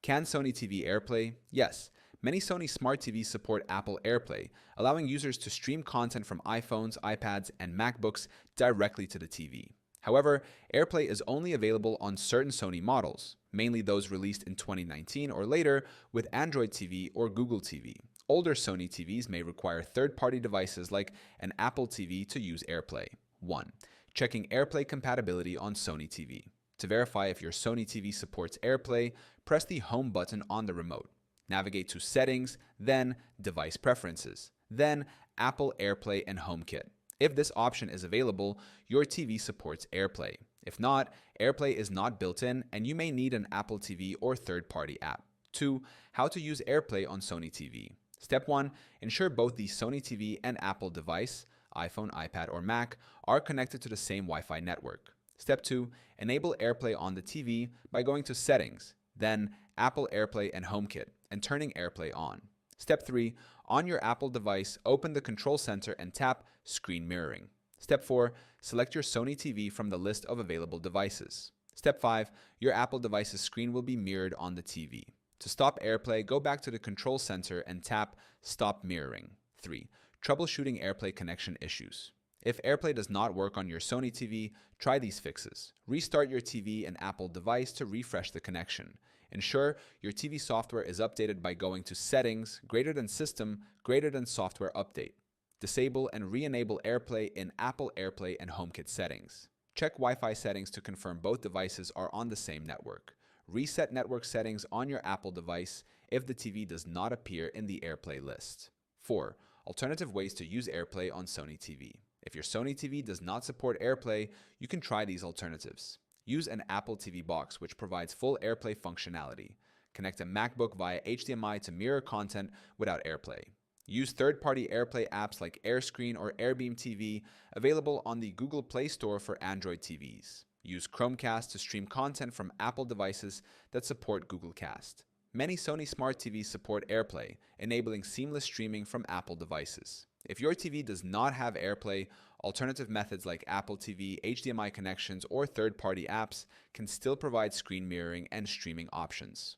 Can Sony TV AirPlay? Yes. Many Sony smart TVs support Apple AirPlay, allowing users to stream content from iPhones, iPads, and MacBooks directly to the TV. However, AirPlay is only available on certain Sony models, mainly those released in 2019 or later with Android TV or Google TV. Older Sony TVs may require third-party devices like an Apple TV to use AirPlay. 1. Checking AirPlay compatibility on Sony TV. To verify if your Sony TV supports AirPlay, press the Home button on the remote. Navigate to Settings, then Device Preferences, then Apple AirPlay and HomeKit. If this option is available, your TV supports AirPlay. If not, AirPlay is not built in and you may need an Apple TV or third-party app. 2. How to use AirPlay on Sony TV. Step 1. Ensure both the Sony TV and Apple device, iPhone, iPad, or Mac, are connected to the same Wi-Fi network. Step 2. Enable AirPlay on the TV by going to Settings, then Apple AirPlay and HomeKit, and turning AirPlay on. Step 3. On your Apple device, open the Control Center and tap Screen Mirroring. Step 4. Select your Sony TV from the list of available devices. Step 5. Your Apple device's screen will be mirrored on the TV. To stop AirPlay, go back to the Control Center and tap Stop Mirroring. 3. Troubleshooting AirPlay connection issues. If AirPlay does not work on your Sony TV, try these fixes. Restart your TV and Apple device to refresh the connection. Ensure your TV software is updated by going to Settings, greater than System, greater than Software Update. Disable and re-enable AirPlay in Apple AirPlay and HomeKit settings. Check Wi-Fi settings to confirm both devices are on the same network. Reset network settings on your Apple device if the TV does not appear in the AirPlay list. 4. Alternative ways to use AirPlay on Sony TV. If your Sony TV does not support AirPlay, you can try these alternatives. Use an Apple TV box, which provides full AirPlay functionality. Connect a MacBook via HDMI to mirror content without AirPlay. Use third-party AirPlay apps like AirScreen or AirBeam TV, available on the Google Play Store for Android TVs. Use Chromecast to stream content from Apple devices that support Google Cast. Many Sony smart TVs support AirPlay, enabling seamless streaming from Apple devices. If your TV does not have AirPlay, alternative methods like Apple TV, HDMI connections, or third-party apps can still provide screen mirroring and streaming options.